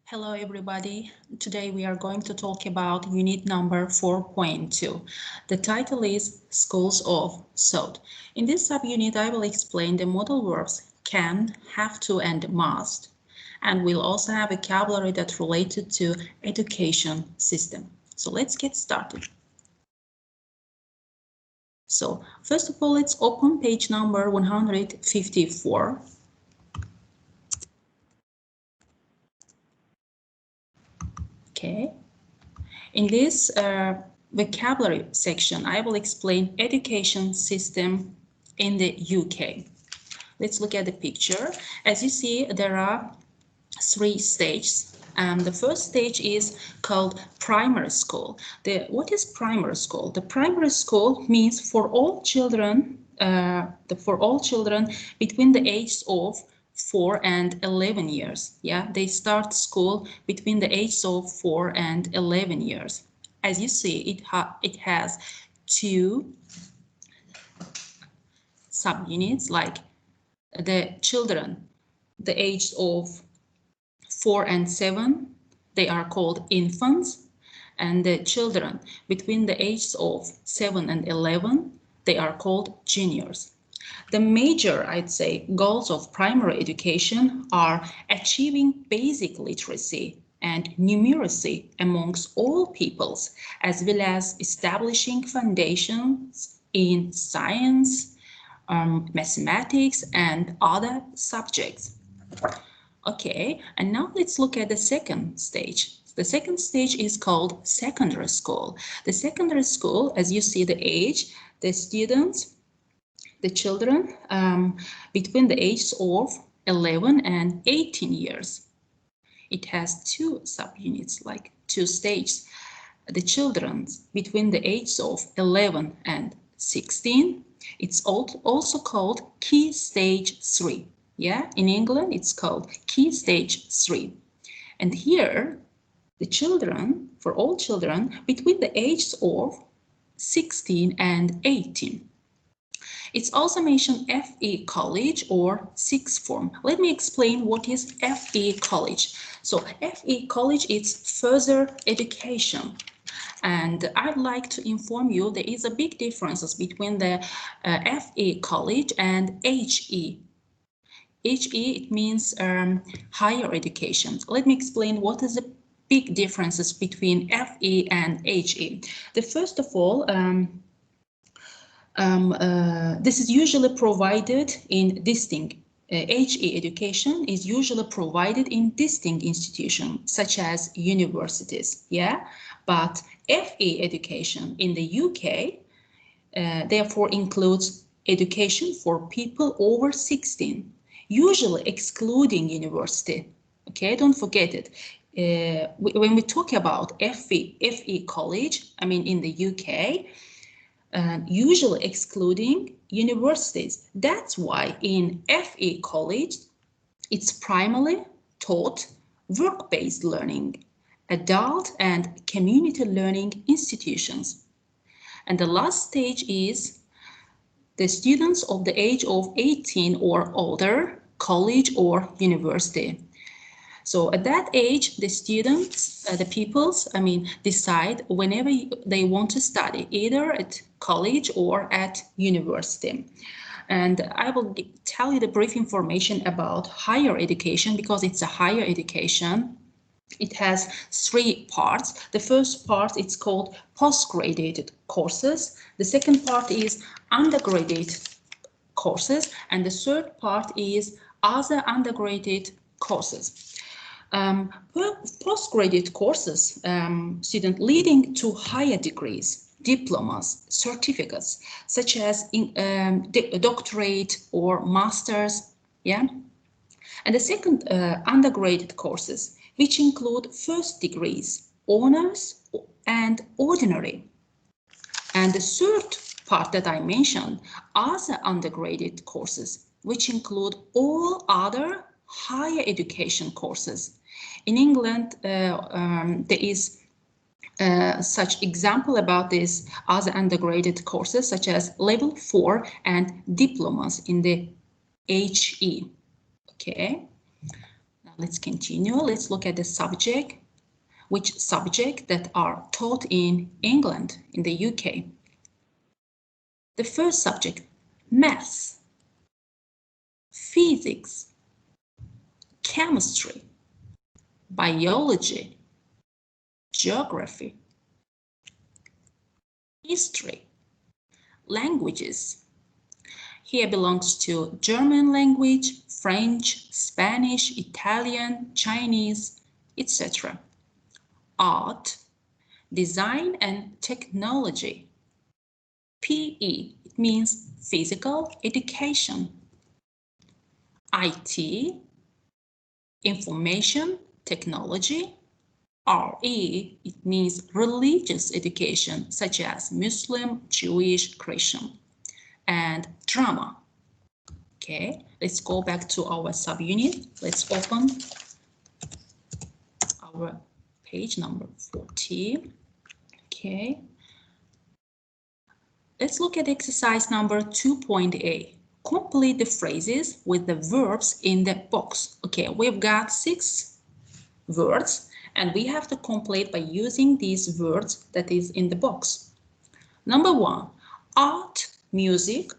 Hello everybody, today we are going to talk about unit number 4.2. The title is Schools of Thought. In this subunit I will explain the modal verbs can, have to and must, and we'll also have vocabulary that's related to education system. So let's get started. So first of all, let's open page number 154. Okay. In this vocabulary section, I will explain education system in the UK. Let's look at the picture. As you see, there are 3 stages. The first stage is called primary school. What is primary school? The primary school means for all children, between the ages of 4 and 11 years. Yeah, they start school between the ages of 4 and 11 years. As you see, it has 2 subunits, like the children, the age of 4 and 7, they are called infants, and the children between the ages of 7 and 11, they are called juniors. The major, I'd say, goals of primary education are achieving basic literacy and numeracy amongst all peoples, as well as establishing foundations in science, mathematics, and other subjects. Okay, and now let's look at the second stage. The second stage is called secondary school. The secondary school, as you see the age, the students, the children between the ages of 11 and 18 years. It has 2 subunits, like 2 stages. The children between the ages of 11 and 16, it's also called Key Stage 3. Yeah, in England it's called Key Stage 3. And here the children, for all children between the ages of 16 and 18. It's also mentioned FE college or sixth form. Let me explain what is FE college. So FE college is further education. And I'd like to inform you there is a big difference between the FE college and HE. HE, it means higher education. Let me explain what is the big differences between FE and HE. First of all, this is usually provided in distinct. HE education is usually provided in distinct institutions such as universities. Yeah, but FE education in the UK therefore includes education for people over 16, usually excluding university. Okay, don't forget it. When we talk about FE college, I mean in the UK, usually excluding universities. That's why in FE college, it's primarily taught work-based learning, adult and community learning institutions. And the last stage is the students of the age of 18 or older, college or university. So at that age, the students, the pupils, decide whenever they want to study, either at college or at university. And I will tell you the brief information about higher education because it's a higher education. It has 3 parts. The first part, it's called postgraduate courses. The second part is undergraduate courses. And the third part is other undergraduate courses. Postgraduate courses, student leading to higher degrees, diplomas, certificates, such as doctorate or masters, yeah. And the second, undergraduate courses, which include first degrees, honors, and ordinary. And the third part that I mentioned, other undergraduate courses, which include all other higher education courses. In England, there is such example about this other undergraduate courses such as level 4 and diplomas in the HE. Okay, now Let's continue. Let's look at the subject. Which subjects that are taught in England, in the UK? The first subject, maths, physics, chemistry, biology, geography, history, languages. Here belongs to German language, French, Spanish, Italian, Chinese, etc. Art, design and technology. PE, it means physical education. IT, information technology. RE, it means religious education, such as Muslim, Jewish, Christian. And drama. Okay, let's go back to our subunit. Let's open our page number 40. Okay. Let's look at exercise number 2.A. Complete the phrases with the verbs in the box. Okay, we've got 6 words and we have to complete by using these words that is in the box. Number 1, art, music,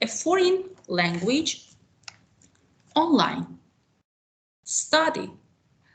a foreign language, online, study,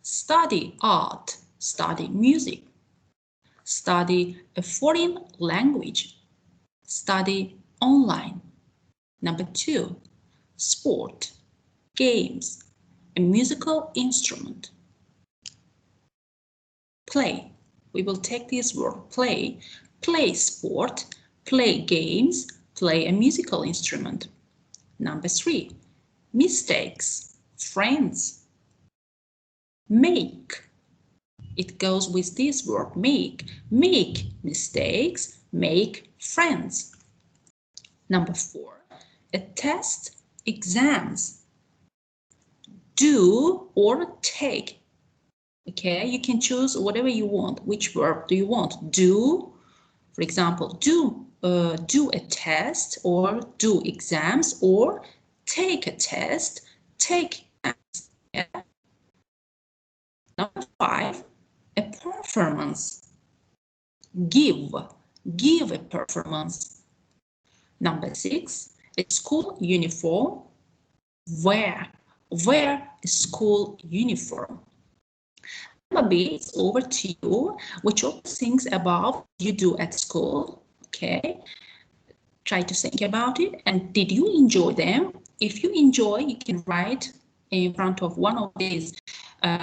study art, study music, study a foreign language, study online. Number 2, sport, games, a musical instrument. Play, we will take this word play, play sport, play games, play a musical instrument. Number 3, mistakes, friends. Make, it goes with this word make mistakes, make friends. Number 4, a test, exams. Do or take. Okay, you can choose whatever you want. Which verb do you want? Do, for example, do a test or do exams, or take a test, take exams. Yeah. Number 5, a performance. Give a performance. Number 6, a school uniform. Wear a school uniform. Number B, it's over to you. Which of the things above you do at school? Okay, try to think about it. And did you enjoy them? If you enjoy, you can write in front of one of these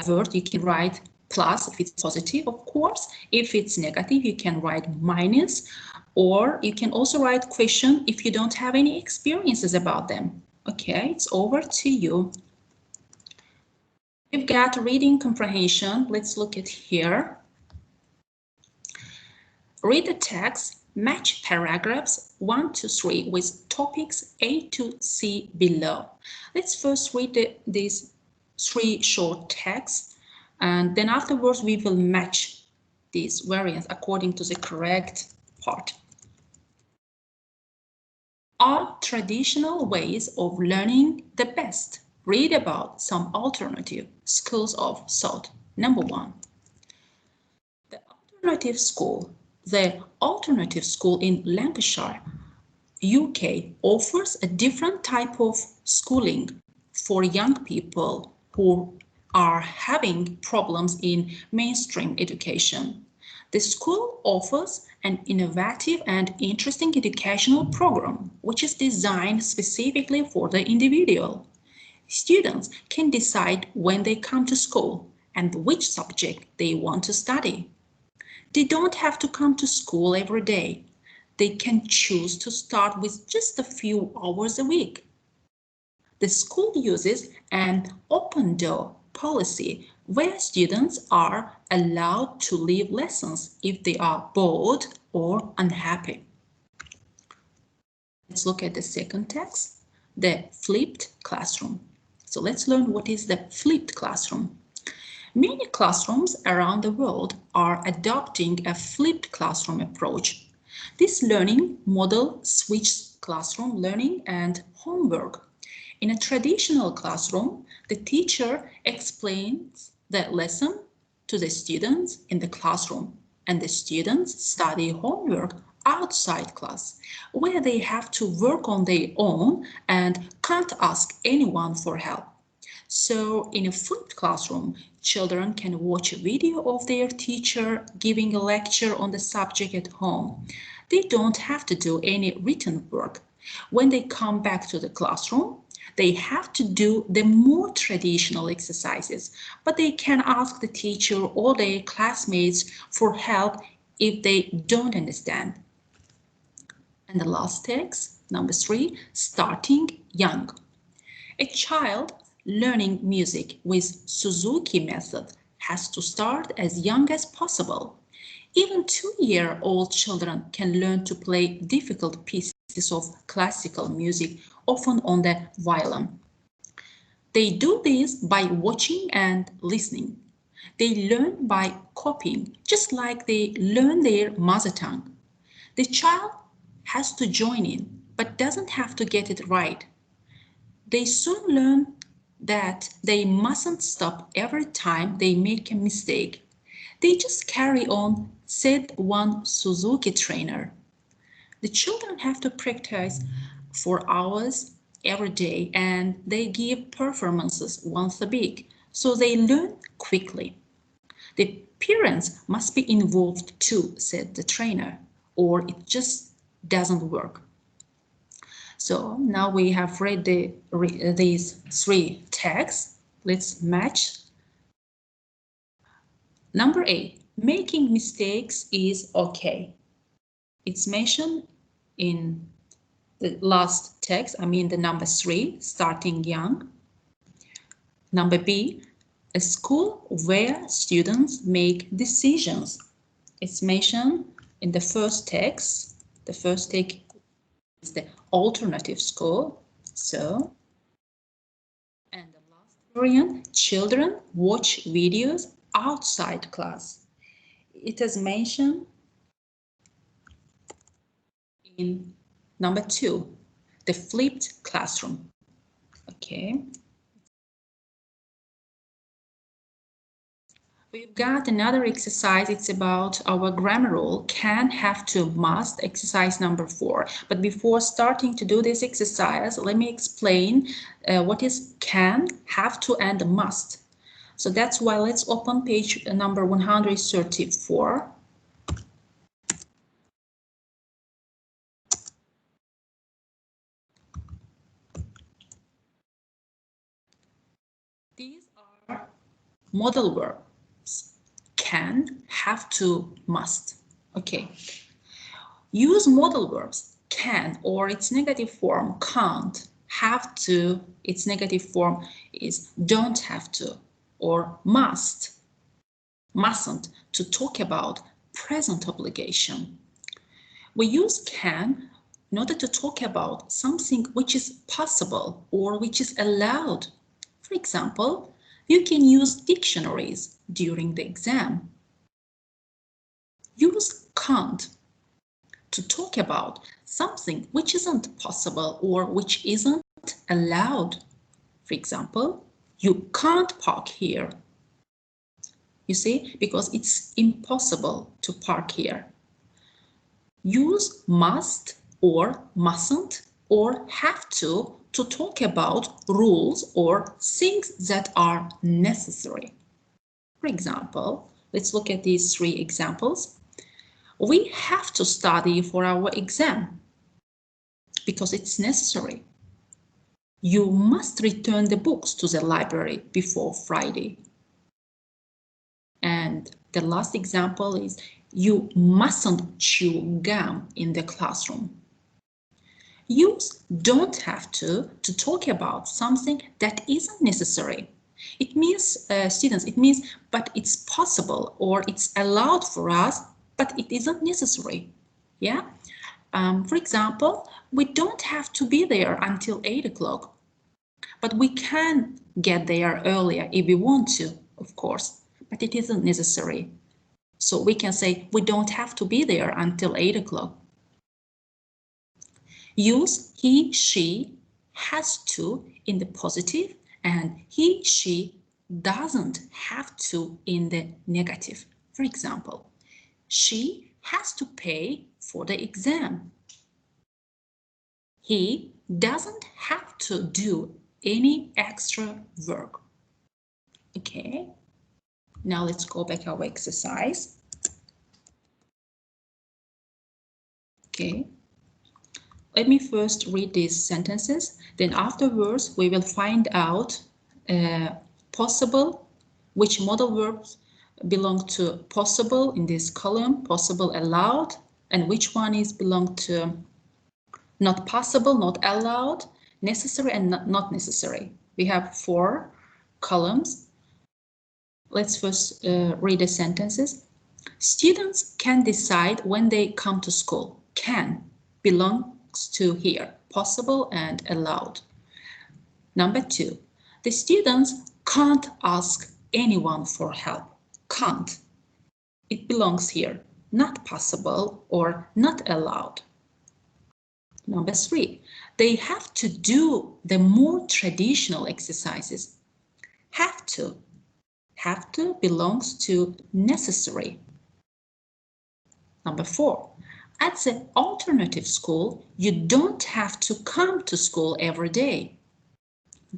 words. You can write plus if it's positive, of course. If it's negative, you can write minus, or you can also write question if you don't have any experiences about them. Okay, it's over to you. We've got reading comprehension. Let's look at here. Read the text, match paragraphs 1 to 3 with topics A to C below. Let's first read these 3 short texts, and then afterwards we will match these variants according to the correct part. Are traditional ways of learning the best? Read about some alternative schools of thought. Number 1, the alternative school. The alternative school in Lancashire, UK, offers a different type of schooling for young people who are having problems in mainstream education. The school offers an innovative and interesting educational program, which is designed specifically for the individual. Students can decide when they come to school and which subject they want to study. They don't have to come to school every day. They can choose to start with just a few hours a week. The school uses an open door policy where students are allowed to leave lessons if they are bored or unhappy. Let's look at the second text, the flipped classroom. So let's learn what is the flipped classroom. Many classrooms around the world are adopting a flipped classroom approach. This learning model switches classroom learning and homework. In a traditional classroom, the teacher explains the lesson to the students in the classroom, and the students study homework outside class, where they have to work on their own and can't ask anyone for help. So in a flipped classroom, children can watch a video of their teacher giving a lecture on the subject at home. They don't have to do any written work. When they come back to the classroom, they have to do the more traditional exercises, but they can ask the teacher or their classmates for help if they don't understand. And the last text, number 3, starting young. A child learning music with Suzuki method has to start as young as possible. Even 2-year-old children can learn to play difficult pieces of classical music, often on the violin. They do this by watching and listening. They learn by copying, just like they learn their mother tongue. The child has to join in, but doesn't have to get it right. They soon learn that they mustn't stop every time they make a mistake. They just carry on, said one Suzuki trainer. The children have to practice for hours every day, and they give performances once a week, so they learn quickly. The parents must be involved too, said the trainer, or it just doesn't work. So now we have read these 3 texts. Let's match. Number 8, making mistakes is okay. It's mentioned in the last text, the number 3, starting young. Number B, a school where students make decisions. It's mentioned in the first text. The first text is the alternative school. So, and the last variant, children watch videos outside class. It is mentioned in number 2, the flipped classroom. Okay. We've got another exercise. It's about our grammar rule, can, have to, must, exercise number 4. But before starting to do this exercise, let me explain what is can, have to, and must. So that's why let's open page number 134. These are modal verbs. Can, have to, must. Okay. Use modal verbs. Can or its negative form can't, have to, its negative form is don't have to, or must, mustn't, to talk about present obligation. We use can in order to talk about something which is possible or which is allowed. For example, you can use dictionaries during the exam. Use can't to talk about something which isn't possible or which isn't allowed. For example, you can't park here. You see, because it's impossible to park here. Use must or mustn't or have to talk about rules or things that are necessary. For example, let's look at these 3 examples. We have to study for our exam because it's necessary. You must return the books to the library before Friday. And the last example is you mustn't chew gum in the classroom. Use don't have to talk about something that isn't necessary. It means, students, it means, but it's possible or it's allowed for us, but it isn't necessary. Yeah. For example, we don't have to be there until 8 o'clock, but we can get there earlier if we want to, of course, but it isn't necessary. So we can say we don't have to be there until 8 o'clock. Use he, she, has to in the positive, and he, she doesn't have to in the negative. For example, she has to pay for the exam. He doesn't have to do any extra work. Okay, now let's go back our exercise. Okay, let me first read these sentences, then afterwards we will find out possible, which modal verbs belong to possible in this column, possible, allowed, and which one is belong to not possible, not allowed, necessary, and not necessary. We have 4 columns. Let's first read the sentences. Students can decide when they come to school. Can belongs to here, possible and allowed. Number 2, the students can't ask anyone for help. Can't. It belongs here, not possible or not allowed. Number 3, they have to do the more traditional exercises. Have to. Have to belongs to necessary. Number 4, at the alternative school, you don't have to come to school every day.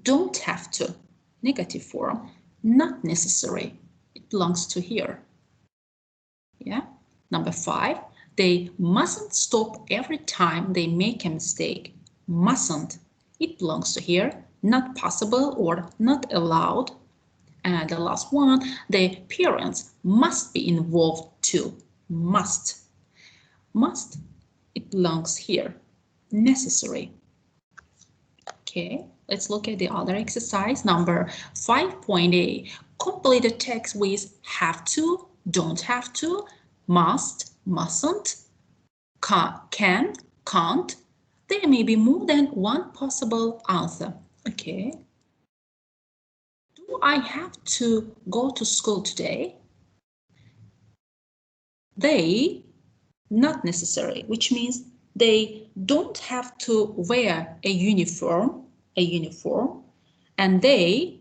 Don't have to, negative form, not necessary. It belongs to here. Yeah. Number 5, they mustn't stop every time they make a mistake. Mustn't. It belongs to here, not possible or not allowed. And the last one, the parents must be involved too. Must. Must. It belongs here. Necessary. Okay, let's look at the other exercise. Number 5.A. Complete the text with have to, don't have to, must, mustn't, can, can't. There may be more than one possible answer. Okay. Do I have to go to school today? They, not necessary, which means they don't have to wear a uniform, and they,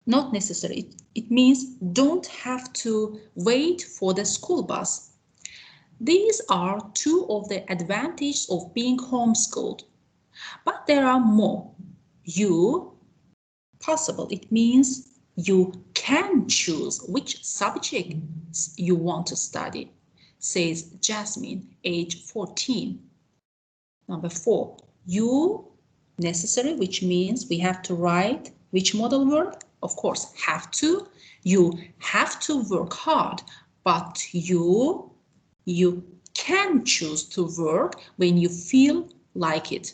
not necessary. It means don't have to wait for the school bus. These are 2 of the advantages of being homeschooled, but there are more. You, possible, it means you can choose which subjects you want to study, says Jasmine, age 14. Number 4, you, necessary, which means we have to write which modal verb? Of course, have to. You have to work hard, but you can choose to work when you feel like it.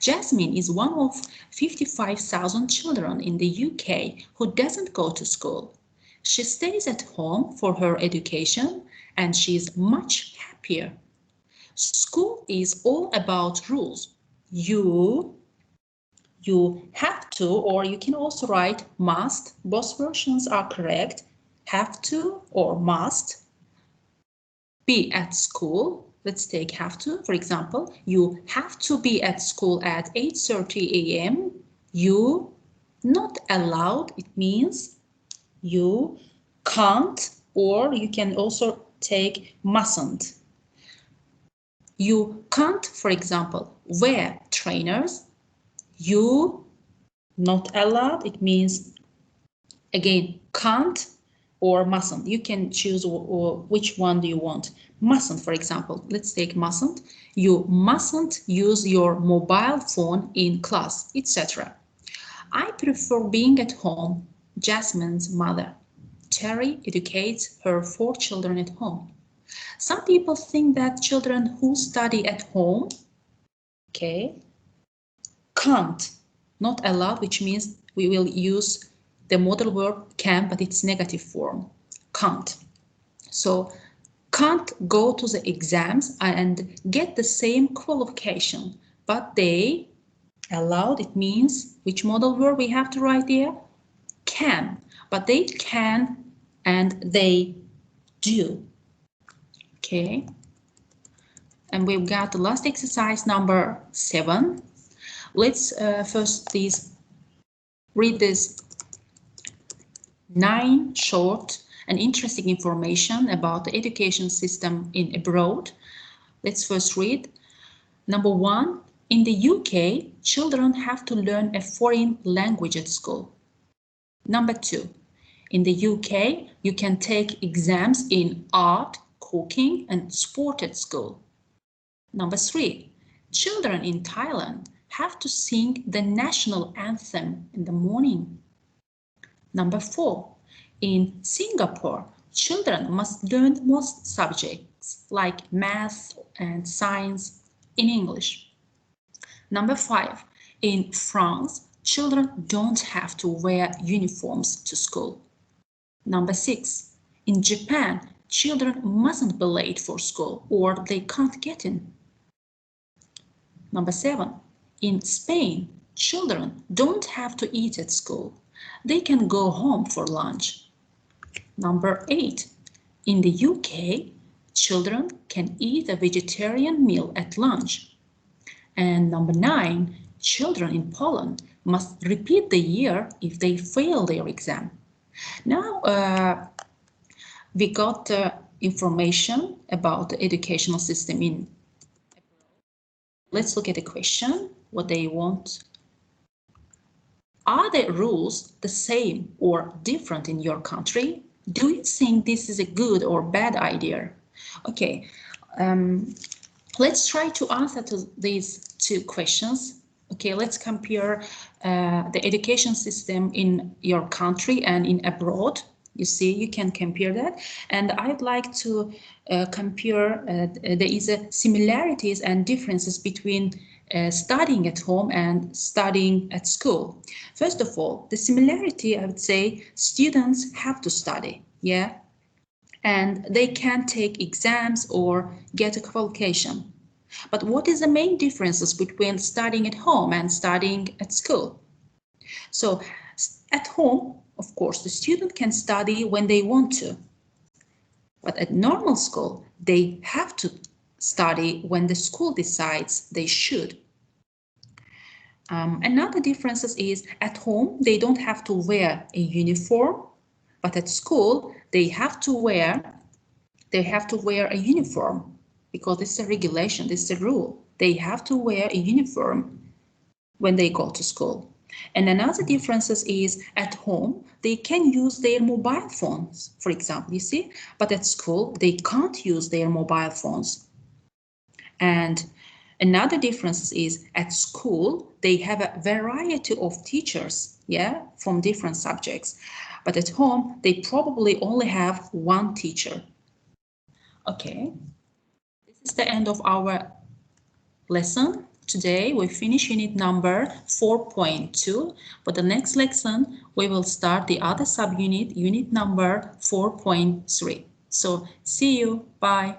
Jasmine is one of 55,000 children in the UK who doesn't go to school. She stays at home for her education and she is much happier. School is all about rules. You have to, or you can also write must. Both versions are correct. Have to or must. Be at school. Let's take have to. For example, you have to be at school at 8:30 a.m. You, not allowed. It means you can't, or you can also take mustn't. You can't, for example, wear trainers. You, not allowed. It means, again, can't or mustn't. You can choose which one do you want. Mustn't, for example. Let's take mustn't. You mustn't use your mobile phone in class, etc. I prefer being at home. Jasmine's mother. Terry educates her 4 children at home. Some people think that children who study at home, okay, can't, not allowed, which means we will use the modal verb can, but it's negative form, can't. So can't go to the exams and get the same qualification, but they, allowed, it means which modal verb we have to write there? Can, but they can and they do. Okay. And we've got the last exercise, number 7. let's first please read this 9 short and interesting information about the education system in abroad. Let's first read. Number 1, in the UK, children have to learn a foreign language at school. Number 2, in the UK, you can take exams in art, cooking, and sport at school. Number 3, children in Thailand have to sing the national anthem in the morning. Number 4, in Singapore, children must learn most subjects like math and science in English. Number 5, in France, children don't have to wear uniforms to school. Number 6, in Japan, children mustn't be late for school or they can't get in. Number 7, in Spain, children don't have to eat at school. They can go home for lunch. Number 8, in the UK, children can eat a vegetarian meal at lunch. And number 9, children in Poland must repeat the year if they fail their exam. Now we got information about the educational system in abroad. Let's look at the question, what they want. Are the rules the same or different in your country? Do you think this is a good or bad idea? Okay, let's try to answer to these 2 questions. Okay, let's compare the education system in your country and in abroad. You see, you can compare that. And I'd like to compare there is similarities and differences between studying at home and studying at school. First of all, the similarity, I would say, students have to study, yeah, and they can take exams or get a qualification. But what is the main differences between studying at home and studying at school? So at home, of course, the student can study when they want to. But at normal school, they have to study when the school decides they should. Another difference is at home, they don't have to wear a uniform, but at school, they have to wear a uniform because it's a regulation, it's a rule. They have to wear a uniform when they go to school. And another difference is at home, they can use their mobile phones, for example, you see, but at school, they can't use their mobile phones. And another difference is at school, they have a variety of teachers, yeah, from different subjects. But at home, they probably only have one teacher. Okay, this is the end of our lesson. Today we finish unit number 4.2. For the next lesson, we will start the other subunit, unit number 4.3. So see you. Bye.